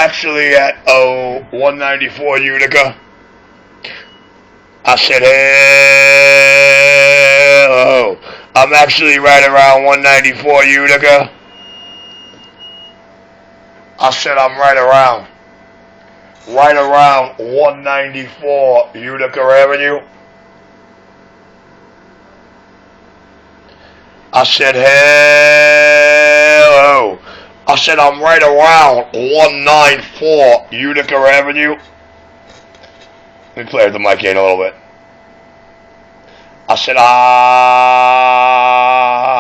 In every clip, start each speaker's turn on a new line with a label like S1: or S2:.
S1: actually at 194 Utica. I said, hello. I'm actually right around 194 Utica. I said I'm right around 194 Utica Avenue. I said, hello. I said I'm right around 194 Utica Avenue. Let me play with the mic in a little bit. I said,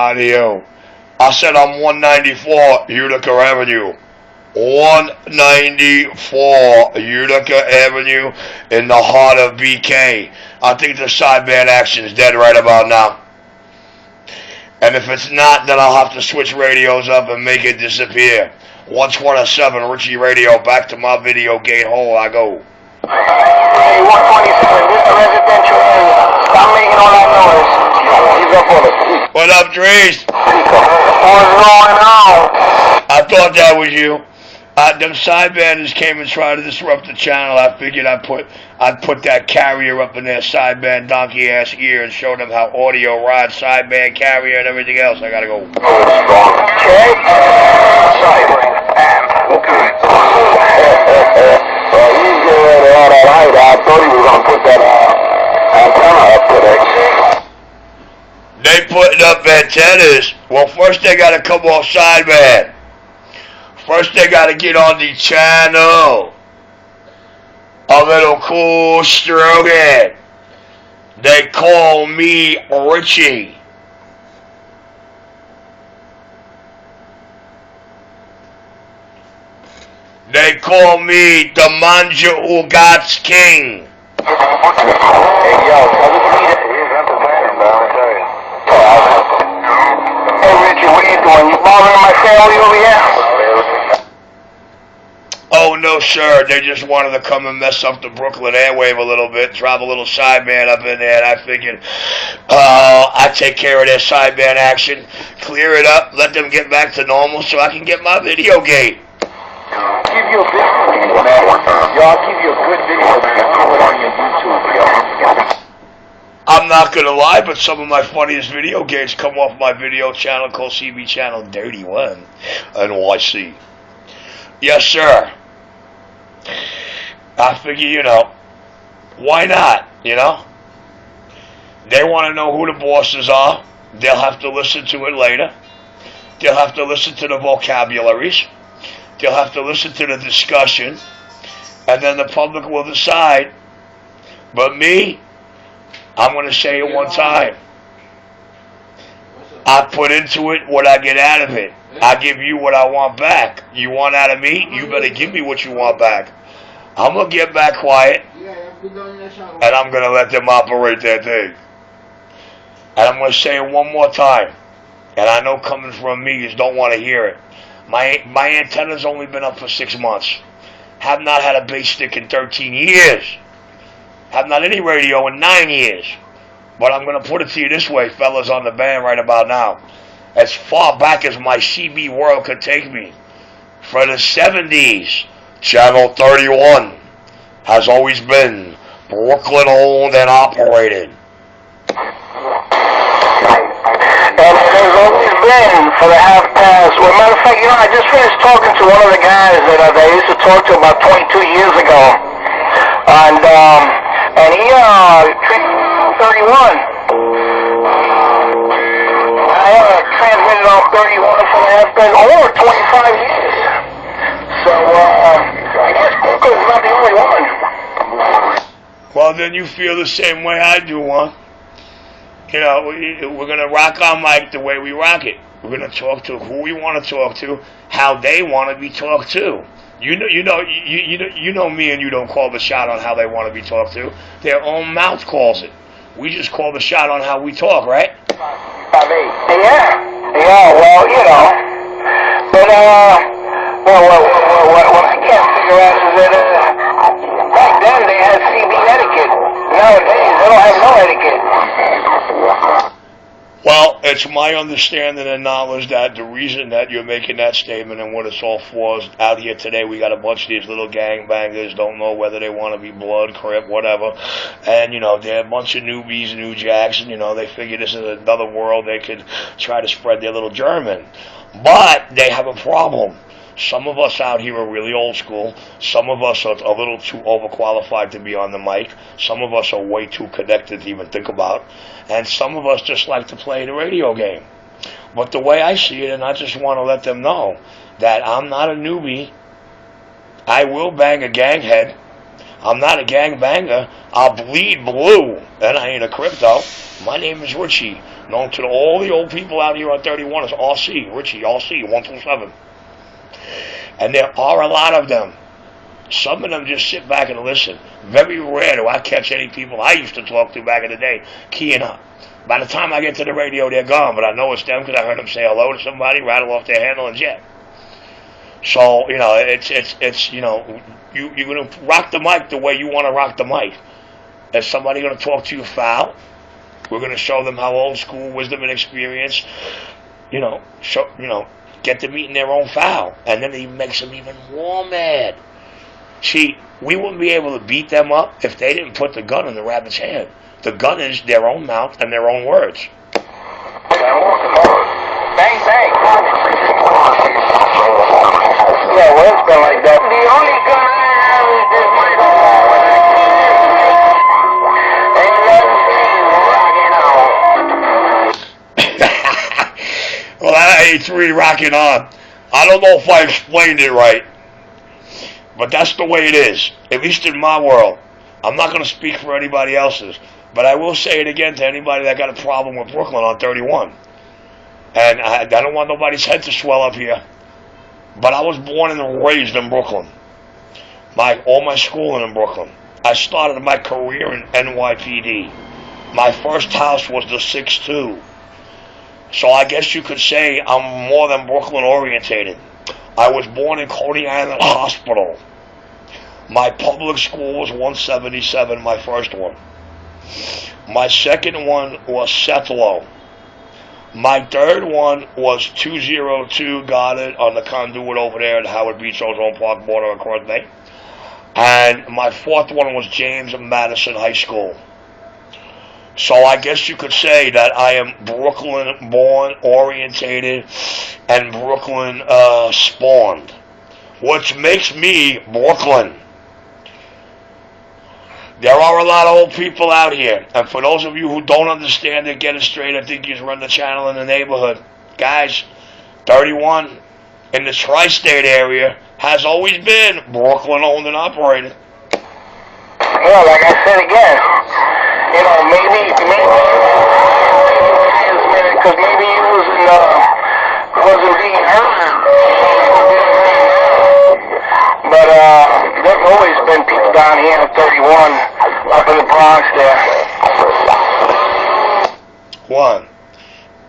S1: audio. I said I'm 194 Utica Avenue. 194 Utica Avenue in the heart of BK. I think the sideband action is dead right about now. And if it's not, then I'll have to switch radios up and make it disappear. 127 Richie Radio, back to my video gate hole I go.
S2: Hey, 127, this is a residential area. Stop making all that noise. He's up on it.
S1: What up, Drees?
S2: What's going on?
S1: I thought that was you. Them sidebanders came and tried to disrupt the channel. I figured I'd put that carrier up in their sideband donkey ass ear and show them how audio rides sideband carrier and everything else. I gotta go.
S2: Check. Sideband. Okay. Well, he's getting ready to all that height. I thought he was gonna put that antenna up today.
S1: They putting up antennas. Well, first they gotta come off sideband. First, they got to get on the channel. A little cool stroking. They call me Richie. They call me the Manja Ugats King.
S2: Hey, yo, hey, Richie, what are you doing? You bothering my family over here?
S1: Oh, no, sir. They just wanted to come and mess up the Brooklyn airwave a little bit, drop a little sideband up in there, and I figured I'd take care of their sideband action, clear it up, let them get back to normal so I can get my video gate.
S2: Give you a video, man. Yo, I'll give you a good video, man. Throw it on your YouTube, yo.
S1: I'm not going to lie, but some of my funniest video games come off my video channel called CB Channel 31 NYC. Yes, sir. I figure, why not, They want to know who the bosses are. They'll have to listen to it later. They'll have to listen to the vocabularies. They'll have to listen to the discussion. And then the public will decide. But me, I'm going to say it one time. I put into it what I get out of it. I give you what I want back. You want out of me? You better give me what you want back. I'm going to get back quiet, and I'm going to let them operate their thing. And I'm going to say it one more time. And I know coming from me, you don't want to hear it. My antenna's only been up for 6 months. Have not had a bass stick in 13 years. Have not any radio in 9 years. But I'm going to put it to you this way, fellas on the band right about now. As far back as my CB world could take me. For the 70s, Channel 31 has always been Brooklyn owned and operated.
S2: And it has always been for the half past. Well, matter of fact, I just finished talking to one of the guys that I used to talk to about 22 years ago. And he treated 31. I transmitted off 31 for the half past over 25 years. So, I guess Brooklyn's not the only one.
S1: Well, then you feel the same way I do, huh? We're going to rock our mic the way we rock it. We're going to talk to who we want to talk to, how they want to be talked to. You know me and you don't call the shot on how they want to be talked to. Their own mouth calls it. We just call the shot on how we talk, right?
S2: Yeah, well, But, what I can't figure out is that, back then they had CB etiquette. Nowadays, they don't have no etiquette.
S1: Well, it's my understanding and knowledge that the reason that you're making that statement and what it's all for is out here today we got a bunch of these little gangbangers, don't know whether they want to be blood, crip, whatever. And, they're a bunch of newbies, new jacks, and, they figure this is another world they could try to spread their little germ in. But they have a problem. Some of us out here are really old school. Some of us are a little too overqualified to be on the mic. Some of us are way too connected to even think about. And some of us just like to play the radio game. But the way I see it, and I just want to let them know that I'm not a newbie. I will bang a ganghead. I'm not a gangbanger. I'll bleed blue. And I ain't a crypto. My name is Richie. Known to all the old people out here on 31 as RC. Richie, RC, 127. And there are a lot of them. Some of them just sit back and listen. Very rare do I catch any people I used to talk to back in the day keying up. By the time I get to the radio, they're gone. But I know it's them because I heard them say hello to somebody, rattle off their handle, and jet. So, it's you're going to rock the mic the way you want to rock the mic. Is somebody going to talk to you foul? We're going to show them how old school wisdom and experience, get them eating their own foul. And then it makes them even more mad. See, we wouldn't be able to beat them up if they didn't put the gun in the rabbit's hand. The gun is their own mouth and their own words.
S2: Bang, bang. Yeah, well, it's been like that. The only gun I have is this microphone.
S1: Well, that A3 rocking on. I don't know if I explained it right, but that's the way it is, at least in my world. I'm not going to speak for anybody else's, but I will say it again to anybody that got a problem with Brooklyn on 31. And I don't want nobody's head to swell up here, but I was born and raised in Brooklyn. All my schooling in Brooklyn. I started my career in NYPD. My first house was the 6-2. So I guess you could say I'm more than Brooklyn orientated. I was born in Coney Island Hospital. My public school was 177, my first one. My second one was Sethlow. My third one was 202 Goddard on the conduit over there at Howard Beach Ozone Park border across Bay. And my fourth one was James Madison High School. So I guess you could say that I am Brooklyn born, orientated, and Brooklyn spawned. Which makes me Brooklyn. There are a lot of old people out here. And for those of you who don't understand it, get it straight, I think you just run the channel in the neighborhood. Guys, 31 in the tri-state area has always been Brooklyn owned and operated.
S2: Well, like I said again, maybe because maybe he wasn't being heard. But there's always been people down here at 31, up in the Bronx there.
S1: One,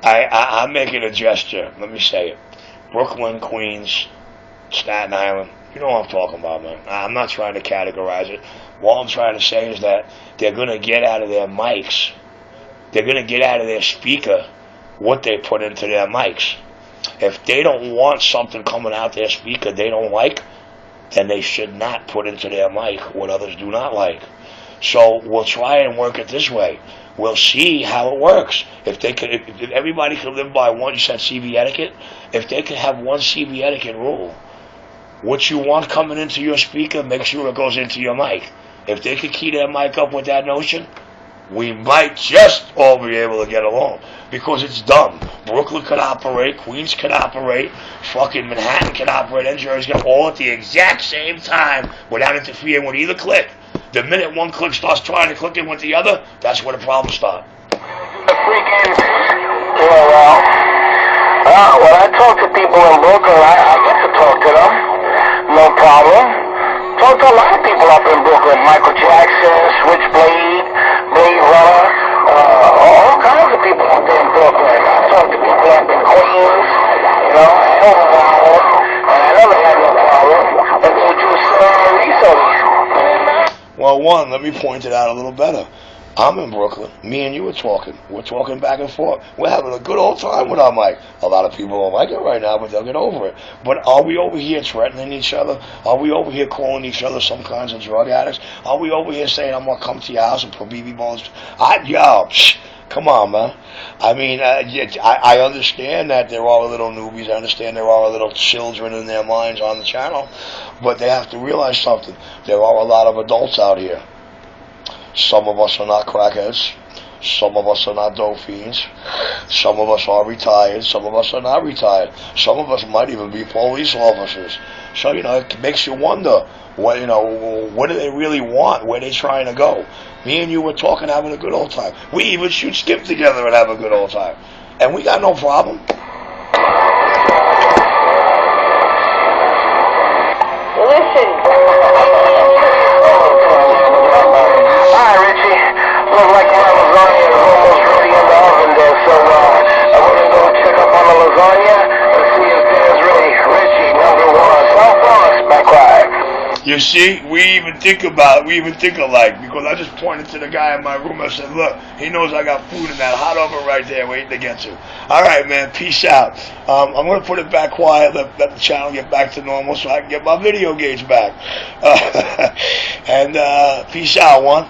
S1: I'm making a gesture. Let me say it. Brooklyn, Queens, Staten Island. You know what I'm talking about, man. I'm not trying to categorize it. All I'm trying to say is that they're going to get out of their mics. They're going to get out of their speaker what they put into their mics. If they don't want something coming out their speaker they don't like, then they should not put into their mic what others do not like. So we'll try and work it this way. We'll see how it works. If everybody could live by one, you said CB etiquette, if they could have one CB etiquette rule, what you want coming into your speaker, make sure it goes into your mic. If they could key their mic up with that notion, we might just all be able to get along. Because it's dumb. Brooklyn could operate, Queens could operate, fucking Manhattan could operate, and Jersey could all at the exact same time without interfering with either click. The minute one click starts trying to click in with the other, that's where the problems start.
S2: When I talk to people in Brooklyn, I get to talk to them. No problem. Talk to a lot of people up in Brooklyn. Michael Jackson, Switchblade, Blade Runner, all kinds of people up there in Brooklyn. I talk to people up in Queens, I don't have a problem. And I never had no problem. But they just research.
S1: Well, one, let me point it out a little better. I'm in Brooklyn. Me and you are talking. We're talking back and forth. We're having a good old time with our mic. A lot of people don't like it right now, but they'll get over it. But are we over here threatening each other? Are we over here calling each other some kinds of drug addicts? Are we over here saying, I'm going to come to your house and put BB balls? Come on, man. I mean, I understand that there are little newbies. I understand there are little children in their minds on the channel. But they have to realize something. There are a lot of adults out here. Some of us are not crackheads. Some of us are not dope fiends. Some of us are retired. Some of us are not retired. Some of us might even be police officers. So, it makes you wonder, what do they really want? Where they trying to go? Me and you were talking, having a good old time. We even shoot skip together and have a good old time. And we got no problem.
S2: Listen. Hi, Richie. Looks like my lasagna is almost ready in the oven there, so I want to go check up on the lasagna and see if dinner's ready. Richie, number 1. South Bronx, back quiet.
S1: You see, we even think alike, because I just pointed to the guy in my room. I said, look, he knows I got food in that hot oven right there waiting to get to. All right, man, peace out. I'm going to put it back quiet, let the channel get back to normal so I can get my video gauge back. And peace out, one.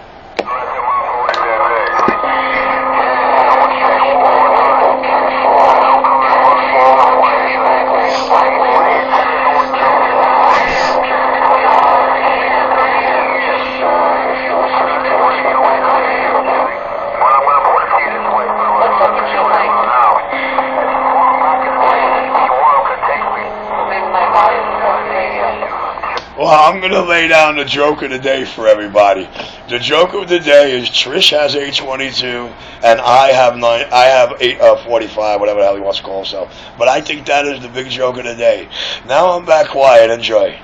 S1: Well, I'm going to lay down the joke of the day for everybody. The joke of the day is Trish has 822 and I have 845, whatever the hell he wants to call himself. But I think that is the big joke of the day. Now I'm back quiet. Enjoy.